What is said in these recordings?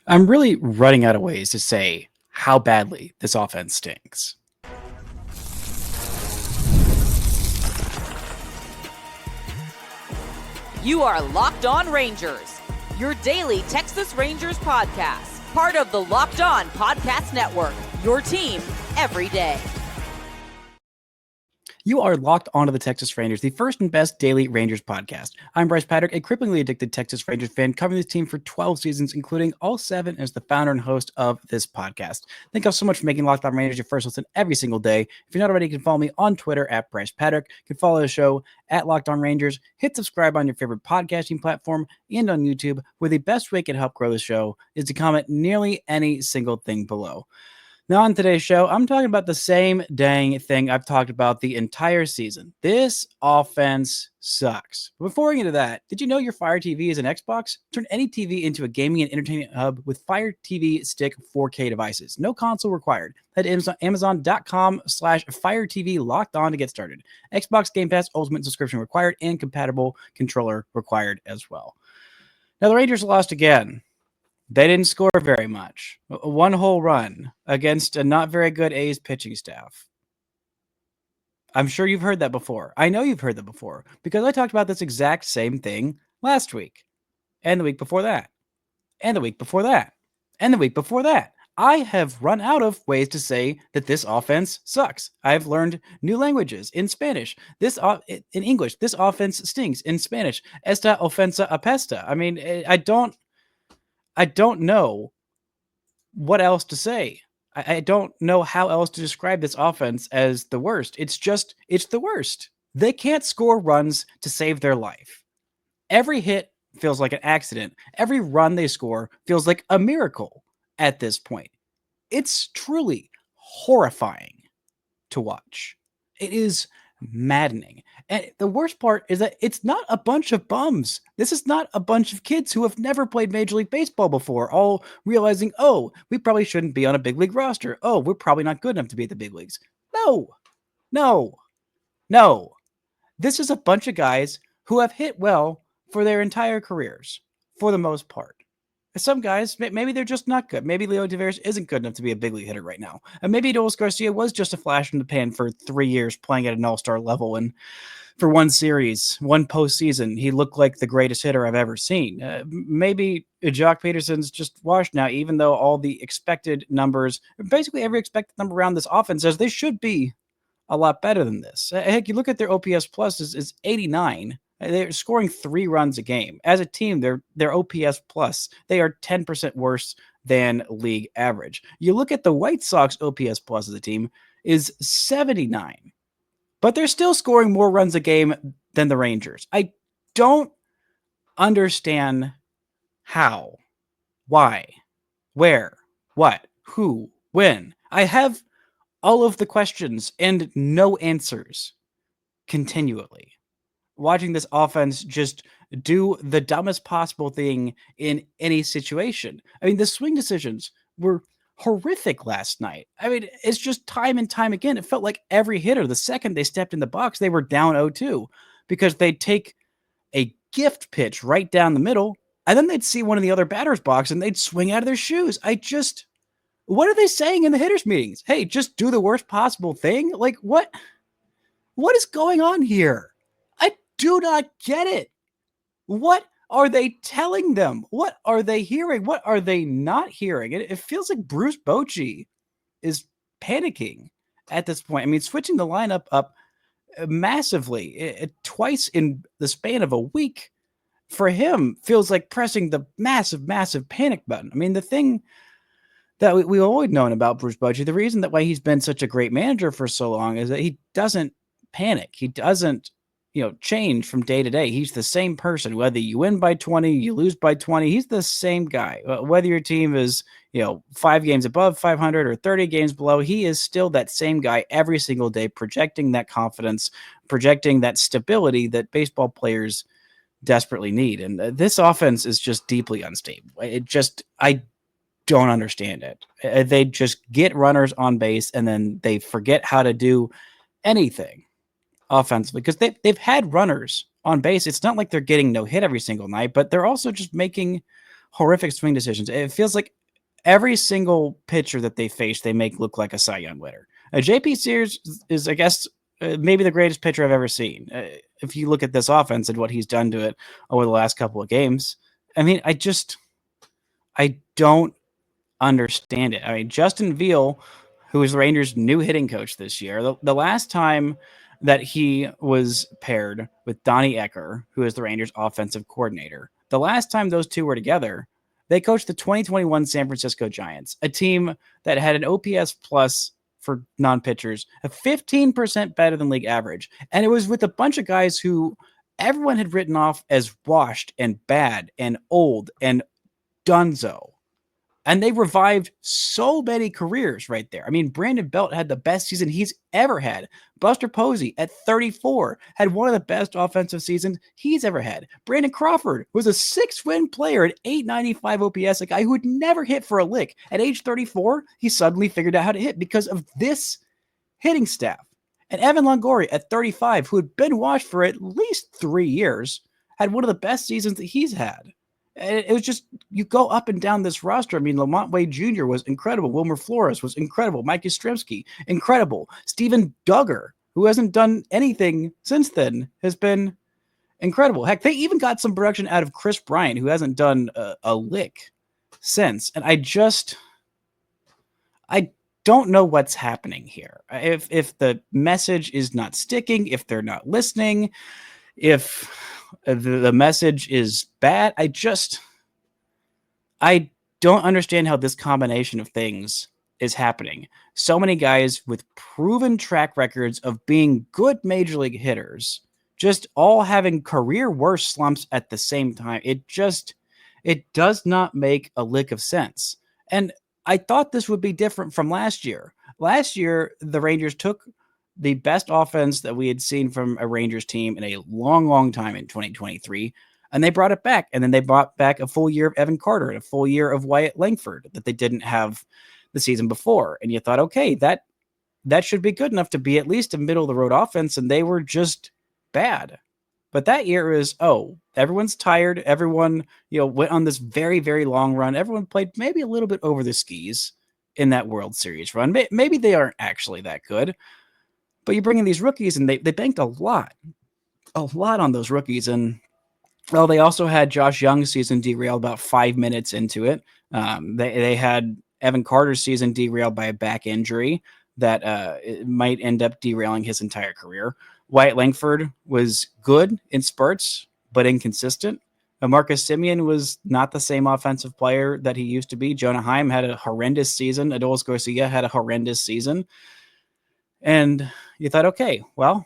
I'm really running out of ways to say how badly this offense stinks. You are Locked On Rangers, your daily Texas Rangers podcast, part of the Locked On Podcast Network, your team every day. You are locked onto the Texas Rangers, the first and best daily Rangers podcast. I'm Bryce Patrick, a cripplingly addicted Texas Rangers fan covering this team for 12 seasons, including all 7 as the founder and host of this podcast. Thank you all so much for making Locked On Rangers your first listen every single day. If you're not already, you can follow me on Twitter at Bryce Patrick. You can follow the show at Locked On Rangers. Hit subscribe on your favorite podcasting platform and on YouTube, where the best way to help grow the show is to comment nearly any single thing below. Now, on today's show, I'm talking about the same dang thing I've talked about the entire season. This offense sucks. Before we get into that, did you know your Fire TV is an Xbox? Turn any TV into a gaming and entertainment hub with Fire TV Stick 4K devices. No console required. Head to Amazon.com/Fire TV locked on to get started. Xbox Game Pass Ultimate subscription required and compatible controller required as well. Now, the Rangers lost again. They didn't score very much. One whole run against a not very good A's pitching staff. I'm sure you've heard that before. I know you've heard that before because I talked about this exact same thing last week and the week before that and the week before that and the week before that. I have run out of ways to say that this offense sucks. I've learned new languages in Spanish. In English, this offense stinks. In Spanish, esta ofensa apesta. I mean, I don't know what else to say. I don't know how else to describe this offense as the worst. It's the worst. They can't score runs to save their life. Every hit feels like an accident. Every run they score feels like a miracle at this point. It's truly horrifying to watch. It is maddening. And the worst part is that it's not a bunch of bums. This is not a bunch of kids who have never played Major League Baseball before, all realizing, oh, we probably shouldn't be on a big league roster. Oh, we're probably not good enough to be at the big leagues. No. This is a bunch of guys who have hit well for their entire careers, for the most part. Some guys, maybe they're just not good. Maybe Leo Taveras isn't good enough to be a big league hitter right now. And maybe Adolis Garcia was just a flash in the pan for 3 years playing at an all-star level. And for one series, one postseason, he looked like the greatest hitter I've ever seen. Maybe Jock Peterson's just washed now, even though all the expected numbers, basically every expected number around this offense says they should be a lot better than this. Heck, you look at their OPS plus is 89. They're scoring 3 runs a game. As a team, their OPS plus, they are 10% worse than league average. You look at the White Sox OPS plus as a team is 79, but they're still scoring more runs a game than the Rangers. I don't understand how, why, where, what, who, when. I have all of the questions and no answers continually. Watching this offense just do the dumbest possible thing in any situation. I mean, the swing decisions were horrific last night. I mean, it's just time and time again. It felt like every hitter, the second they stepped in the box, they were down 0-2 because they'd take a gift pitch right down the middle, and then they'd see one in the other batter's box and they'd swing out of their shoes. What are they saying in the hitters' meetings? Hey, just do the worst possible thing? Like, what is going on here? I do not get it. What are they telling them? What are they hearing? What are they not hearing? It feels like Bruce Bochy is panicking at this point. I mean, switching the lineup up massively twice in the span of a week for him feels like pressing the massive panic button. I mean, the thing that we've always known about Bruce Bochy, the reason that why he's been such a great manager for so long is that he doesn't panic. He doesn't change from day to day. He's the same person, whether you win by 20, you lose by 20, he's the same guy. Whether your team is, 5 games above 500 or 30 games below, he is still that same guy every single day, projecting that confidence, projecting that stability that baseball players desperately need. And this offense is just deeply unstable. I don't understand it. They just get runners on base and then they forget how to do anything offensively because they've had runners on base. It's not like they're getting no hit every single night, but they're also just making horrific swing decisions. It feels like every single pitcher that they face, they make look like a Cy Young winner. JP Sears is, I guess, maybe the greatest pitcher I've ever seen. If you look at this offense and what he's done to it over the last couple of games, I mean, I don't understand it. I mean, Justin Veal, who is the Rangers' new hitting coach this year, the last time that he was paired with Donnie Ecker, who is the Rangers' offensive coordinator, the last time those two were together, they coached the 2021 San Francisco Giants, a team that had an OPS plus for non-pitchers, a 15% better than league average. And it was with a bunch of guys who everyone had written off as washed and bad and old and dunzo. And they revived so many careers right there. I mean, Brandon Belt had the best season he's ever had. Buster Posey at 34 had one of the best offensive seasons he's ever had. Brandon Crawford was a 6-win player at 895 OPS, a guy who had never hit for a lick. At age 34, he suddenly figured out how to hit because of this hitting staff. And Evan Longoria at 35, who had been washed for at least 3 years, had one of the best seasons that he's had. It was just, you go up and down this roster. I mean, Lamont Wade Jr. was incredible. Wilmer Flores was incredible. Mike Yastrzemski, incredible. Steven Duggar, who hasn't done anything since then, has been incredible. Heck, they even got some production out of Chris Bryant, who hasn't done a lick since. And I don't know what's happening here. If the message is not sticking, if they're not listening, if the message is bad, I don't understand how this combination of things is happening. So many guys with proven track records of being good major league hitters, just all having career worst slumps at the same time. It does not make a lick of sense. And I thought this would be different from last year. Last year, the Rangers took the best offense that we had seen from a Rangers team in a long, long time in 2023, and they brought it back. And then they brought back a full year of Evan Carter and a full year of Wyatt Langford that they didn't have the season before. And you thought, okay, that should be good enough to be at least a middle-of-the-road offense, and they were just bad. But that year is, everyone's tired. Everyone, went on this very, very long run. Everyone played maybe a little bit over the skis in that World Series run. Maybe they aren't actually that good. But you bring in these rookies, and they banked a lot on those rookies. And, they also had Josh Young's season derailed about 5 minutes into it. They had Evan Carter's season derailed by a back injury that it might end up derailing his entire career. Wyatt Langford was good in spurts, but inconsistent. Marcus Semien was not the same offensive player that he used to be. Jonah Heim had a horrendous season. Adolis Garcia had a horrendous season. And you thought, okay, well,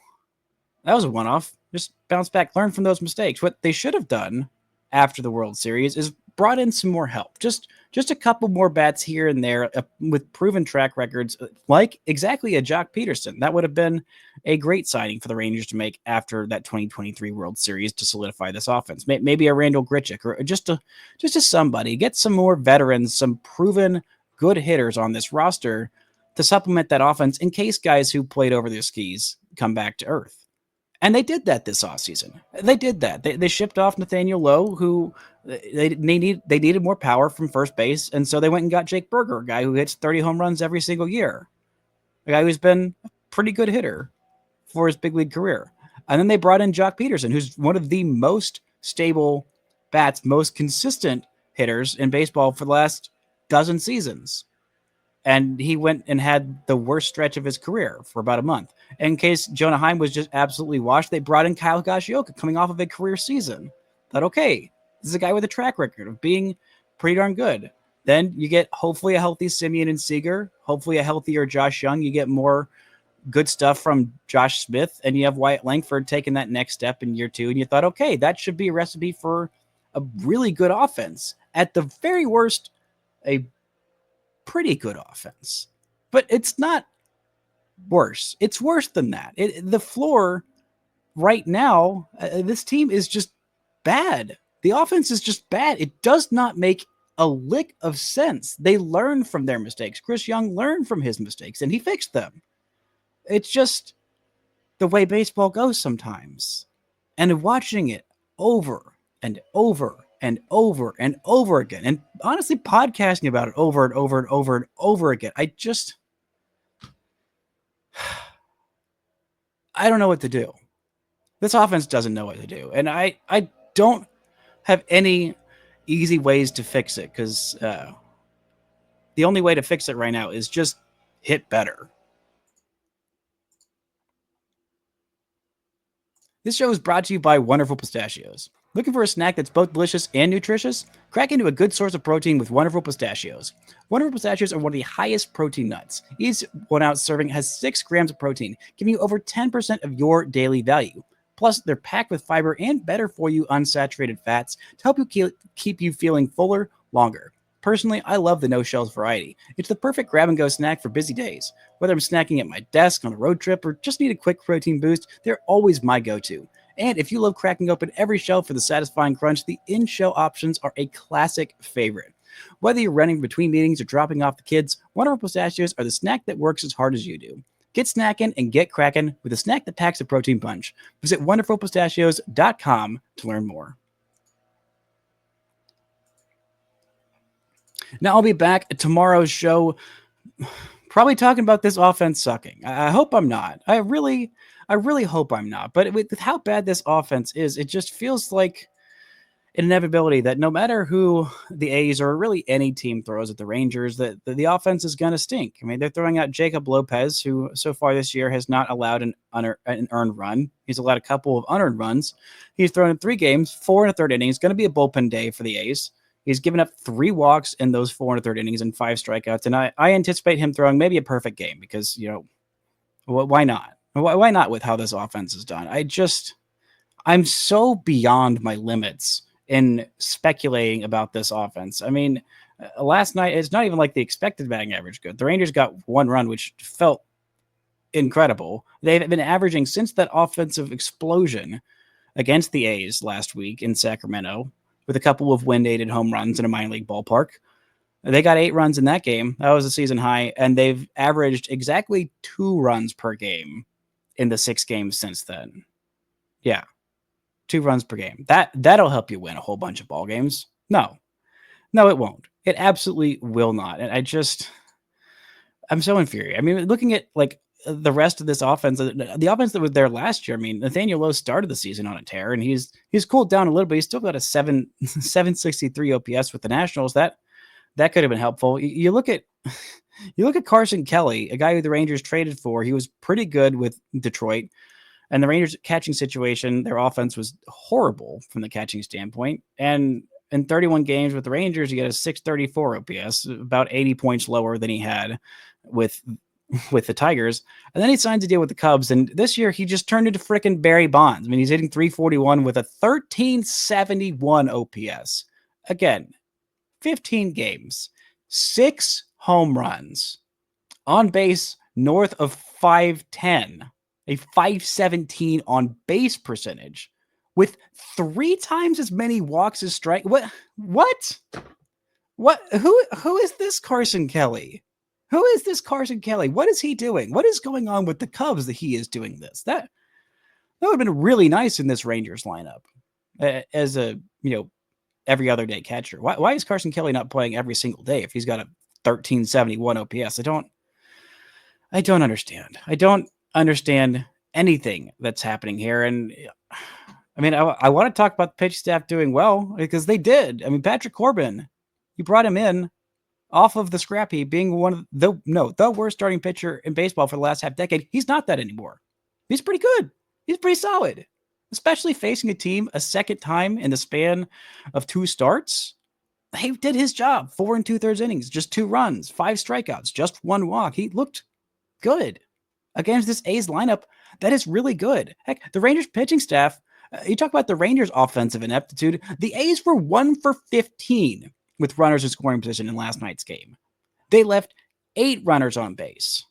that was a one-off. Just bounce back, learn from those mistakes. What they should have done after the World Series is brought in some more help. Just a couple more bats here and there with proven track records, like exactly a Jock Peterson. That would have been a great signing for the Rangers to make after that 2023 World Series to solidify this offense. Maybe a Randall Grichuk or just a somebody. Get some more veterans, some proven good hitters on this roster to supplement that offense in case guys who played over their skis come back to earth. And they did that this offseason. They did that. They shipped off Nathaniel Lowe, who they needed more power from first base, and so they went and got Jake Berger, a guy who hits 30 home runs every single year, a guy who's been a pretty good hitter for his big league career. And then they brought in Jock Peterson, who's one of the most stable bats, most consistent hitters in baseball for the last dozen seasons. And he went and had the worst stretch of his career for about a month. In case Jonah Heim was just absolutely washed, they brought in Kyle Higashioka coming off of a career season. Thought, okay, this is a guy with a track record of being pretty darn good. Then you get hopefully a healthy Semien and Seager, hopefully a healthier Josh Young. You get more good stuff from Josh Smith, and you have Wyatt Langford taking that next step in year 2. And you thought, okay, that should be a recipe for a really good offense. At the very worst, a pretty good offense. But it's not worse. It's worse than that. The floor right now, this team is just bad. The offense is just bad. It does not make a lick of sense. They learn from their mistakes. Chris Young learned from his mistakes, and he fixed them. It's just the way baseball goes sometimes. And watching it over and over and over and over again. And honestly, podcasting about it over and over and over and over again. I don't know what to do. This offense doesn't know what to do. And I don't have any easy ways to fix it because the only way to fix it right now is just hit better. This show is brought to you by Wonderful Pistachios. Looking for a snack that's both delicious and nutritious? Crack into a good source of protein with Wonderful Pistachios. Wonderful Pistachios are one of the highest protein nuts. Each 1 ounce serving has 6 grams of protein, giving you over 10% of your daily value. Plus, they're packed with fiber and better for you unsaturated fats to help you keep you feeling fuller longer. Personally, I love the no shells variety. It's the perfect grab and go snack for busy days. Whether I'm snacking at my desk on a road trip or just need a quick protein boost, they're always my go-to. And if you love cracking open every shell for the satisfying crunch, the in-shell options are a classic favorite. Whether you're running between meetings or dropping off the kids, Wonderful Pistachios are the snack that works as hard as you do. Get snackin' and get crackin' with a snack that packs a protein punch. Visit wonderfulpistachios.com to learn more. Now I'll be back at tomorrow's show, probably talking about this offense sucking. I hope I'm not. I really hope I'm not. But with how bad this offense is, it just feels like an inevitability that no matter who the A's or really any team throws at the Rangers, that the offense is going to stink. I mean, they're throwing out Jacob Lopez, who so far this year has not allowed an earned run. He's allowed a couple of unearned runs. He's thrown in 3 games, 4 and a third innings. Going to be a bullpen day for the A's. He's given up 3 walks in those 4 and a third innings and 5 strikeouts. And I anticipate him throwing maybe a perfect game because, why not? Why not with how this offense is done? I'm so beyond my limits in speculating about this offense. I mean, last night, it's not even like the expected batting average good. The Rangers got 1 run, which felt incredible. They've been averaging since that offensive explosion against the A's last week in Sacramento with a couple of wind-aided home runs in a minor league ballpark. They got 8 runs in that game. That was a season high, and they've averaged exactly 2 runs per game in the 6 games since then. Yeah, 2 runs per game. That'll help you win a whole bunch of ball games. No, it won't. It absolutely will not. And I'm so infuriated. I mean, looking at like the rest of this offense, the offense that was there last year. I mean, Nathaniel Lowe started the season on a tear, and he's cooled down a little bit. He's still got a 763 OPS with the Nationals. That could have been helpful. You look at Carson Kelly, a guy who the Rangers traded for. He was pretty good with Detroit, and the Rangers catching situation, their offense was horrible from the catching standpoint. And in 31 games with the Rangers, he got a 634 OPS, about 80 points lower than he had with the Tigers. And then he signs a deal with the Cubs. And this year he just turned into freaking Barry Bonds. I mean, he's hitting 341 with a 1371 OPS. Again, 15 games, 6 home runs, on base north of 510, a 517 on base percentage with 3 times as many walks as strike. What? Who is this Carson Kelly? Who is this Carson Kelly? What is he doing? What is going on with the Cubs that he is doing this? That would have been really nice in this Rangers lineup as a, every other day catcher. Why is Carson Kelly not playing every single day if he's got a 1371 OPS? I don't understand. I don't understand anything that's happening here. And I mean, I want to talk about the pitch staff doing well because they did. I mean, Patrick Corbin, you brought him in off of the scrap heap, being one of the worst starting pitcher in baseball for the last half decade. He's not that anymore. He's pretty good. He's pretty solid, especially facing a team a second time in the span of 2 starts. He did his job. 4 and 2/3 innings, just 2 runs, 5 strikeouts, just 1 walk. He looked good against this A's lineup that is really good. Heck, the Rangers pitching staff, you talk about the Rangers offensive ineptitude. The A's were 1 for 15 with runners in scoring position in last night's game. They left 8 runners on base.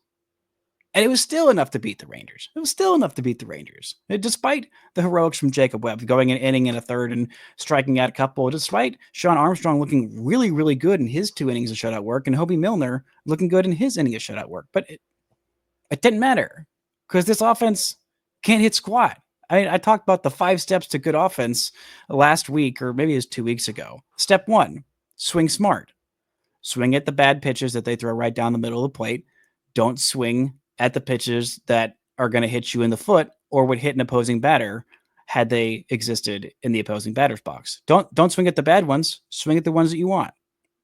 And it was still enough to beat the Rangers. Despite the heroics from Jacob Webb going an inning and a third and striking out a couple, despite Sean Armstrong looking really, really good in his 2 innings of shutout work and Hobie Milner looking good in his inning of shutout work. But it didn't matter because this offense can't hit squat. I talked about the 5 steps to good offense last week, or maybe it was 2 weeks ago. Step 1, swing smart. Swing at the bad pitches that they throw right down the middle of the plate. Don't swing at the pitches that are going to hit you in the foot or would hit an opposing batter had they existed in the opposing batter's box. Don't swing at the bad ones. Swing at the ones that you want.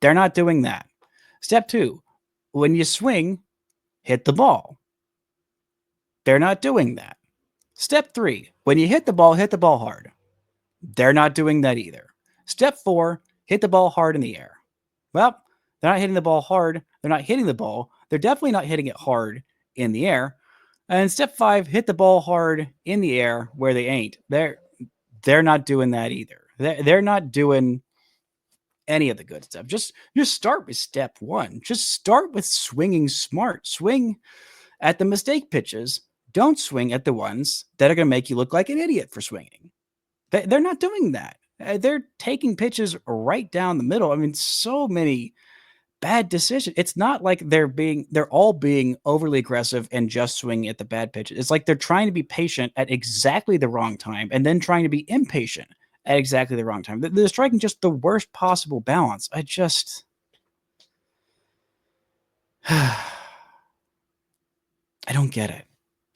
They're not doing that. Step 2, when you swing, hit the ball. They're not doing that. Step 3, when you hit the ball hard. They're not doing that either. Step 4, hit the ball hard in the air. Well, they're not hitting the ball hard. They're not hitting the ball. They're definitely not hitting it hard in the air. And step 5, hit the ball hard in the air where they ain't. They're not doing that either. They're not doing any of the good stuff. Just start with step 1. Just start with swinging smart. Swing at the mistake pitches. Don't swing at the ones that are going to make you look like an idiot for swinging. They're not doing that. They're taking pitches right down the middle. I mean, so many bad decisions. It's not like they're all being overly aggressive and just swinging at the bad pitches. It's like they're trying to be patient at exactly the wrong time and then trying to be impatient at exactly the wrong time. They're striking just the worst possible balance. I don't get it.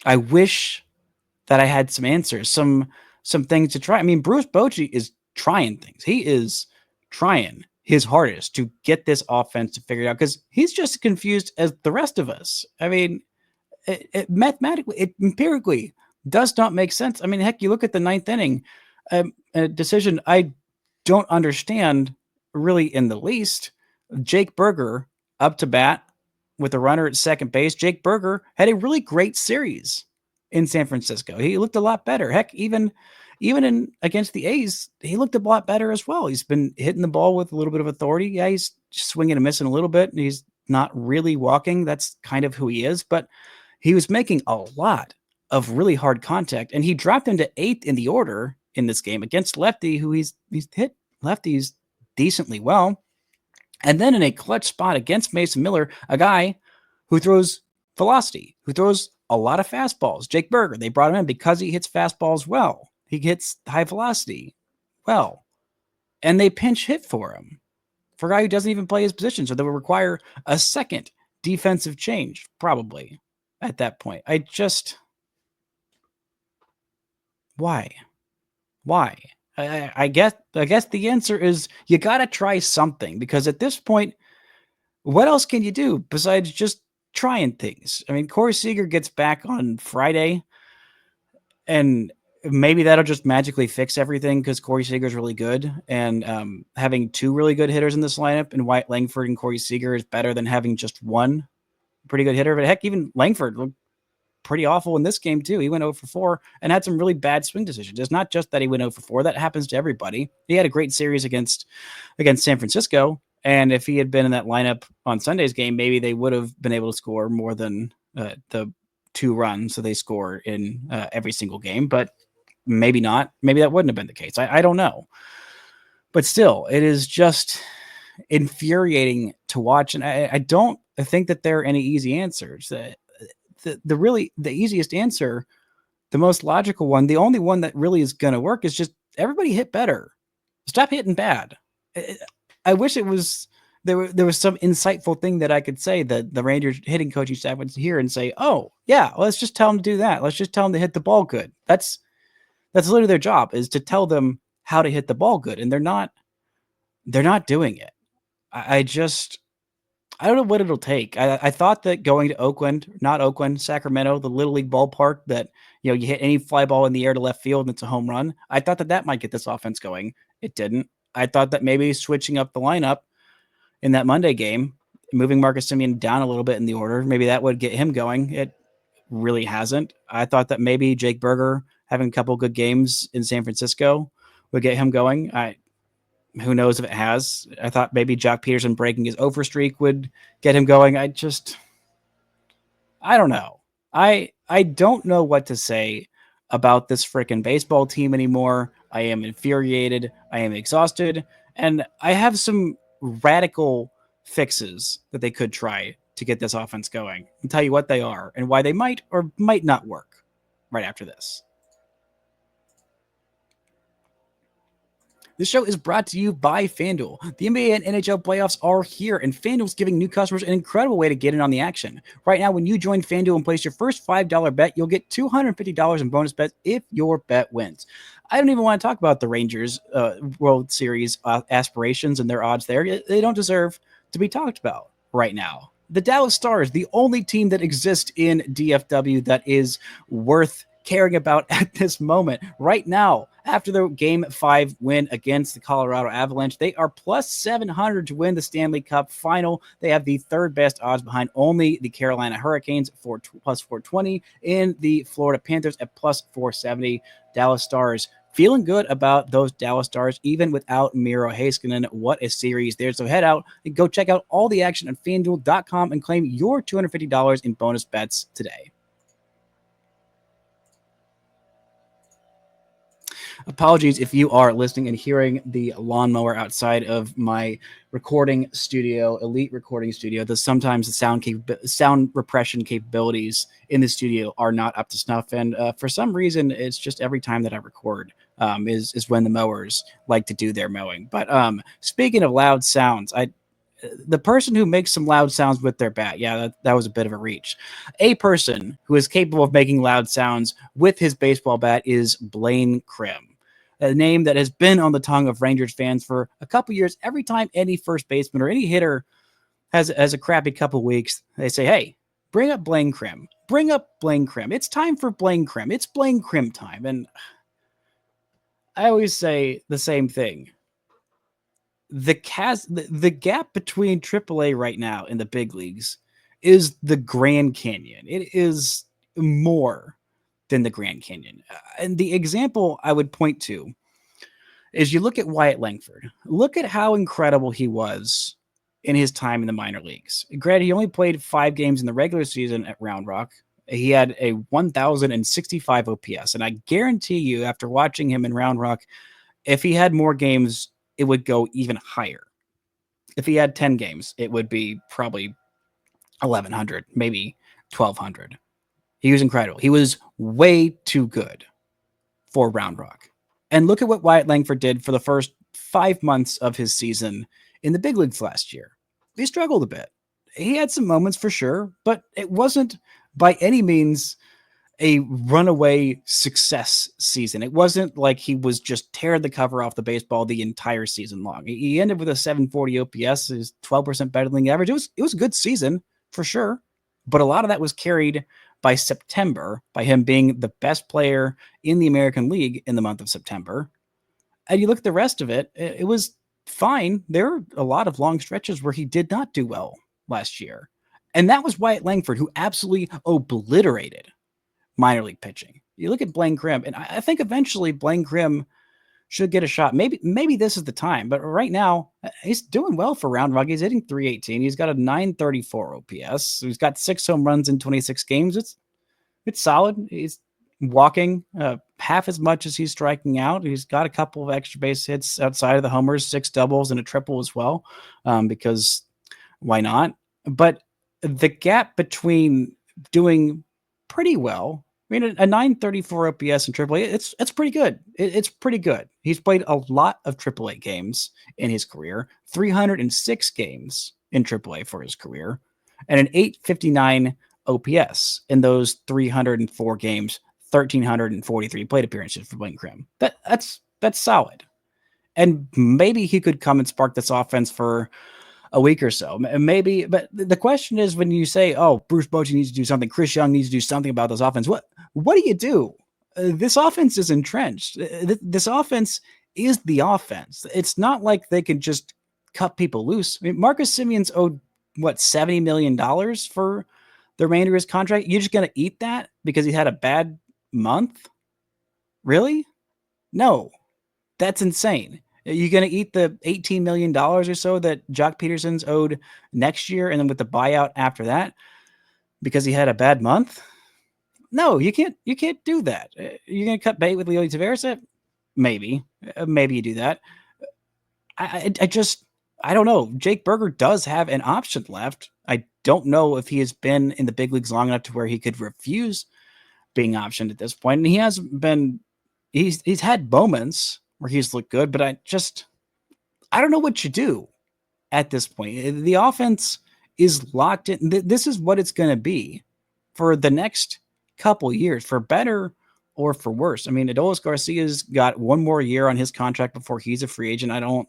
I wish that I had some answers, some things to try. I mean, Bruce Bochy is trying things. He is trying his hardest to get this offense to figure it out because he's just as confused as the rest of us. I mean, it empirically does not make sense. I mean, heck, you look at the 9th inning, a decision I don't understand really in the least. Jake Berger up to bat with a runner at second base. Jake Berger had a really great series in San Francisco. He looked a lot better. Heck, even in against the A's, he looked a lot better as well. He's been hitting the ball with a little bit of authority. Yeah, he's swinging and missing a little bit, and he's not really walking. That's kind of who he is, but he was making a lot of really hard contact, and he dropped into 8th in the order in this game against lefty, who he's hit lefties decently well. And then in a clutch spot against Mason Miller, a guy who throws velocity, who throws a lot of fastballs. Jake Berger, they brought him in because he hits fastballs well. He hits high velocity well. And they pinch hit for him, for a guy who doesn't even play his position. So they will require a second defensive change, probably, at that point. Why? I guess the answer is you got to try something, because at this point, what else can you do besides just trying things? I mean, Corey Seager gets back on Friday, and maybe that'll just magically fix everything because Corey Seager's really good, and having 2 really good hitters in this lineup and Wyatt Langford and Corey Seager is better than having just one pretty good hitter. But heck, even Langford looked pretty awful in this game too. He went 0 for 4 and had some really bad swing decisions. It's not just that he went 0 for 4. That happens to everybody. He had a great series against San Francisco, and if he had been in that lineup on Sunday's game, maybe they would have been able to score more than the 2 runs that they score in every single game. But maybe not. Maybe that wouldn't have been the case. I don't know. But still, it is just infuriating to watch, and I don't think that there are any easy answers. The easiest answer, the most logical one, the only one that really is going to work is just everybody hit better. Stop hitting bad. I wish it was there was some insightful thing that I could say that the Rangers hitting coaching staff would hear and say, "Oh, yeah, let's just tell them to do that. Let's just tell them to hit the ball good." That's literally their job, is to tell them how to hit the ball good, and they're not doing it. I don't know what it'll take. I thought that going to Sacramento, the Little League ballpark, that you hit any fly ball in the air to left field and it's a home run. I thought that might get this offense going. It didn't. I thought that maybe switching up the lineup in that Monday game, moving Marcus Semien down a little bit in the order, maybe that would get him going. It really hasn't. I thought that maybe Jake Berger having a couple good games in San Francisco would get him going. Who knows if it has. I thought maybe Jock Peterson breaking his over streak would get him going. I don't know. I don't know what to say about this freaking baseball team anymore. I am infuriated. I am exhausted. And I have some radical fixes that they could try to get this offense going. I'll tell you what they are and why they might or might not work right after this. This show is brought to you by FanDuel. The NBA and NHL playoffs are here, and FanDuel's giving new customers an incredible way to get in on the action. Right now, when you join FanDuel and place your first $5 bet, you'll get $250 in bonus bets if your bet wins. I don't even want to talk about the Rangers World Series aspirations and their odds there. They don't deserve to be talked about right now. The Dallas Stars, the only team that exists in DFW that is worth caring about at this moment. Right now, after the Game 5 win against the Colorado Avalanche, they are plus 700 to win the Stanley Cup final. They have the third best odds behind only the Carolina Hurricanes for plus 420 and the Florida Panthers at plus 470. Dallas Stars feeling good about those Dallas Stars, even without Miro Heiskanen. What a series there. So head out and go check out all the action at FanDuel.com and claim your $250 in bonus bets today. Apologies if you are listening and hearing the lawnmower outside of my recording studio, elite recording studio. Sometimes the sound repression capabilities in the studio are not up to snuff, and for some reason, it's just every time that I record is when the mowers like to do their mowing. But speaking of loud sounds, the person who makes some loud sounds with their bat, yeah, that was a bit of a reach. A person who is capable of making loud sounds with his baseball bat is Bla Crim, a name that has been on the tongue of Rangers fans for a couple years. Every time any first baseman or any hitter has a crappy couple weeks, they say, hey, bring up Bla Crim. Bring up Bla Crim. It's time for Bla Crim. It's Bla Crim time. And I always say the same thing. The gap between AAA right now in the big leagues is the Grand Canyon. It is more than the Grand Canyon. And the example I would point to is you look at Wyatt Langford. Look at how incredible he was in his time in the minor leagues. Granted, he only played 5 games in the regular season at Round Rock. He had a 1,065 OPS. And I guarantee you, after watching him in Round Rock, if he had more games, it would go even higher. If he had 10 games, it would be probably 1,100, maybe 1,200. He was incredible. He was way too good for Round Rock. And look at what Wyatt Langford did for the first 5 months of his season in the big leagues last year. He struggled a bit. He had some moments for sure, but it wasn't by any means a runaway success season. It wasn't like he was just tearing the cover off the baseball the entire season long. He ended with a 740 OPS, is 12% better than the average. It was a good season for sure, but a lot of that was carried by September, by him being the best player in the American League in the month of September. And you look at the rest of it, it was fine. There are a lot of long stretches where he did not do well last year. And that was Wyatt Langford, who absolutely obliterated minor league pitching. You look at Bla Crim, and I think eventually Bla Crim should get a shot. Maybe this is the time, but right now he's doing well for Round Rock. He's hitting 318. He's got a 934 OPS. He's got 6 home runs in 26 games. It's solid. He's walking half as much as he's striking out. He's got a couple of extra base hits outside of the homers, 6 doubles and a triple as well, because why not? But the gap between doing pretty well, I mean, a 934 OPS in AAA, it's pretty good. It's pretty good. He's played a lot of AAA games in his career, 306 games in AAA for his career, and an 859 OPS in those 304 games, 1,343 plate appearances for Bla Crim. That's solid. And maybe he could come and spark this offense for a week or so, maybe. But the question is, when you say, "Oh, Bruce Bochy needs to do something, Chris Young needs to do something about this offense," what do you do? This offense is entrenched. This offense is the offense. It's not like they can just cut people loose. I mean, Marcus Simeon's owed what, $70 million for the remainder of his contract. You're just gonna eat that because he had a bad month? Really? No, that's insane. You're going to eat the $18 million or so that Jock Peterson's owed next year, and then with the buyout after that because he had a bad month? No, you can't do that. You're going to cut bait with Leody Taveras? Maybe you do that. I don't know. Jake Berger does have an option left. I don't know if he has been in the big leagues long enough to where he could refuse being optioned at this point. And he hasn't been. He's had moments where he's looked good, but I don't know what you do at this point. The offense is locked in. This is what it's going to be for the next couple years, for better or for worse. I mean, Adolis Garcia's got one more year on his contract before he's a free agent. I don't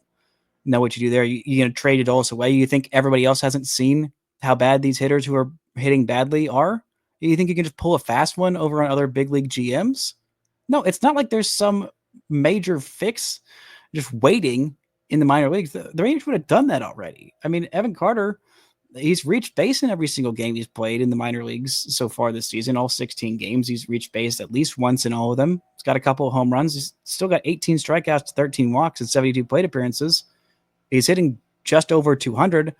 know what you do there. You're going to trade Adolis away. You think everybody else hasn't seen how bad these hitters who are hitting badly are? You think you can just pull a fast one over on other big league GMs? No, it's not like there's some major fix just waiting in the minor leagues. The Rangers would have done that already. I mean, Evan Carter, he's reached base in every single game he's played in the minor leagues so far this season. All 16 games, he's reached base at least once in all of them. He's got a couple of home runs. He's still got 18 strikeouts, 13 walks, and 72 plate appearances. He's hitting just over 200.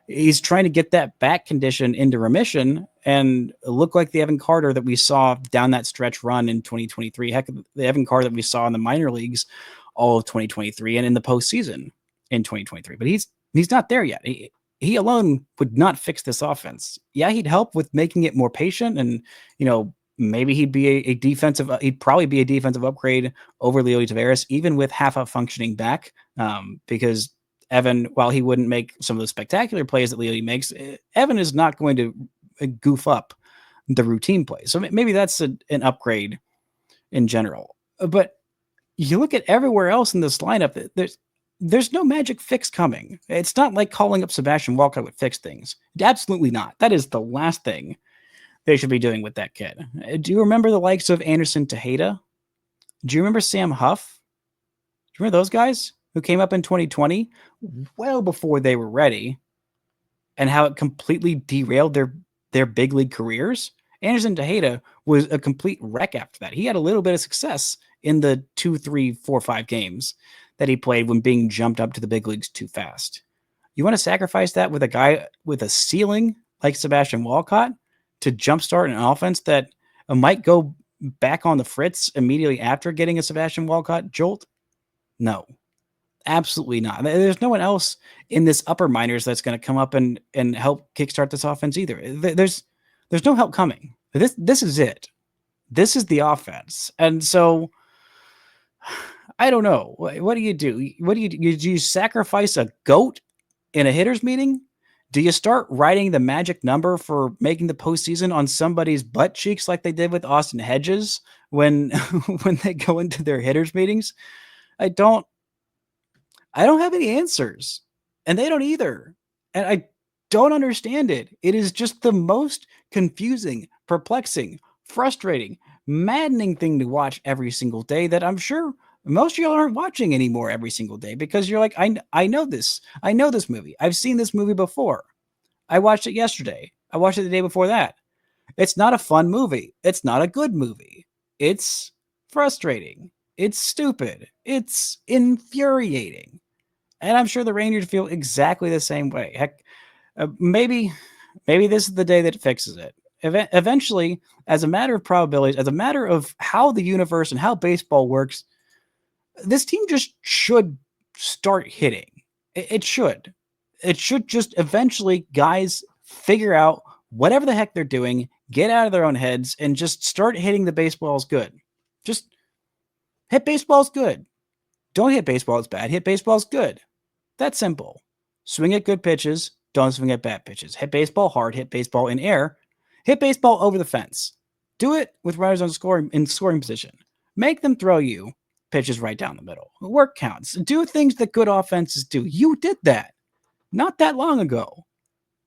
He's trying to get that back condition into remission and look like the Evan Carter that we saw down that stretch run in 2023. Heck, the Evan Carter that we saw in the minor leagues all of 2023 and in the postseason in 2023. But he's not there yet. He alone would not fix this offense. Yeah, he'd help with making it more patient, and maybe he'd be a defensive. He'd probably be a defensive upgrade over Leody Taveras, even with half a functioning back, because Evan, while he wouldn't make some of the spectacular plays that Leody makes, Evan is not going to goof up the routine plays. So maybe that's an upgrade in general. But you look at everywhere else in this lineup, there's no magic fix coming. It's not like calling up Sebastian Walcott would fix things. Absolutely not. That is the last thing they should be doing with that kid. Do you remember the likes of Anderson Tejeda? Do you remember Sam Huff? Do you remember those guys who came up in 2020 well before they were ready, and how it completely derailed their big league careers? Anderson Tejeda was a complete wreck after that. He had a little bit of success in the 2, 3, 4, 5 games that he played when being jumped up to the big leagues too fast. You want to sacrifice that with a guy with a ceiling like Sebastian Walcott to jumpstart an offense that might go back on the fritz immediately after getting a Sebastian Walcott jolt? No, absolutely not. There's no one else in this upper minors that's going to come up and help kickstart this offense either. There's no help coming. This is it. This is the offense. And so I don't know. What do you do? Do you sacrifice a goat in a hitter's meeting? Do you start writing the magic number for making the postseason on somebody's butt cheeks like they did with Austin Hedges when they go into their hitters meetings? I don't have any answers, and they don't either. And I don't understand it. It is just the most confusing, perplexing, frustrating, maddening thing to watch every single day that I'm sure most of y'all aren't watching anymore every single day, because you're like, I know this. I know this movie. I've seen this movie before. I watched it yesterday. I watched it the day before that. It's not a fun movie. It's not a good movie. It's frustrating. It's stupid. It's infuriating. And I'm sure the Rangers feel exactly the same way. Heck, maybe this is the day that fixes it. Eventually, as a matter of probabilities, as a matter of how the universe and how baseball works, this team just should start hitting. It should. It should just eventually, guys, figure out whatever the heck they're doing, get out of their own heads, and just start hitting the baseballs good. Just hit baseballs good. Don't hit baseballs bad. Hit baseballs good. That's simple. Swing at good pitches. Don't swing at bad pitches. Hit baseball hard. Hit baseball in air. Hit baseball over the fence. Do it with runners on scoring position. Make them throw you pitches right down the middle. Work counts. Do things that good offenses do. You did that not that long ago.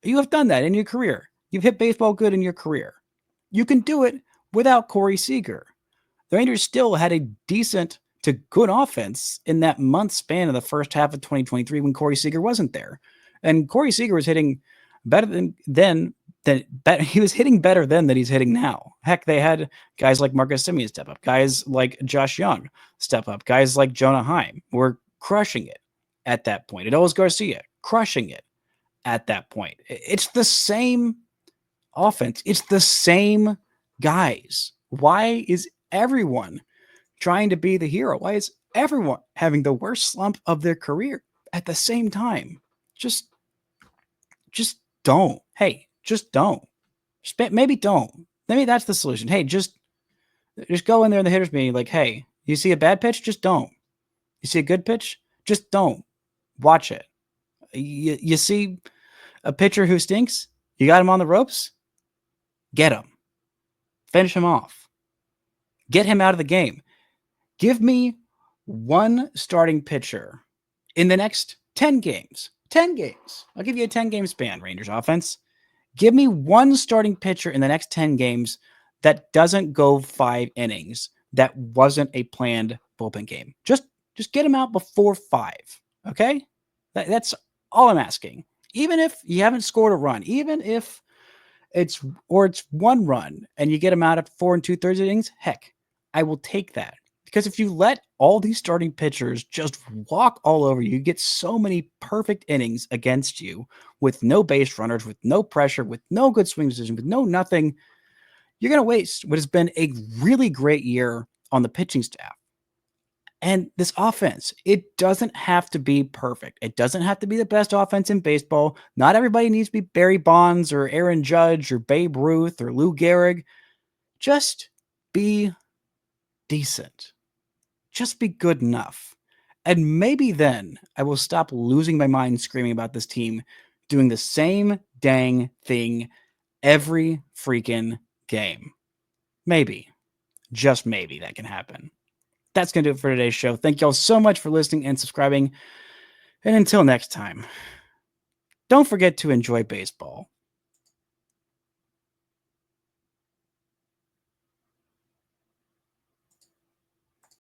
You have done that in your career. You've hit baseball good in your career. You can do it without Corey Seager. The Rangers still had a decent to good offense in that month span of the first half of 2023 when Corey Seager wasn't there. And Corey Seager was hitting better than he was hitting better then than he's hitting now. Heck, they had guys like Marcus Semien step up, guys like Josh Young step up, guys like Jonah Heim were crushing it at that point. Adolis Garcia crushing it at that point. It's the same offense. It's the same guys. Why is everyone trying to be the hero? Why is everyone having the worst slump of their career at the same time? Just don't. Hey, just don't. Maybe don't. Maybe that's the solution. Hey, just go in there in the hitters meeting like, hey, you see a bad pitch? Just don't. You see a good pitch, just don't watch it. You see a pitcher who stinks, you got him on the ropes, get him. Finish him off. Get him out of the game. Give me one starting pitcher in the next 10 games. 10 games. I'll give you a 10-game span, Rangers offense. Give me one starting pitcher in the next 10 games that doesn't go 5 innings. That wasn't a planned bullpen game. Just get him out before 5. Okay? That's all I'm asking. Even if you haven't scored a run, even if it's 1 run and you get him out at 4 2/3 innings, heck, I will take that. Because if you let all these starting pitchers just walk all over you, you get so many perfect innings against you with no base runners, with no pressure, with no good swing decision, with no nothing, you're going to waste what has been a really great year on the pitching staff. And this offense, it doesn't have to be perfect. It doesn't have to be the best offense in baseball. Not everybody needs to be Barry Bonds or Aaron Judge or Babe Ruth or Lou Gehrig. Just be decent. Just be good enough. And maybe then I will stop losing my mind screaming about this team doing the same dang thing every freaking game. Maybe, just maybe that can happen. That's going to do it for today's show. Thank you all so much for listening and subscribing. And until next time, don't forget to enjoy baseball.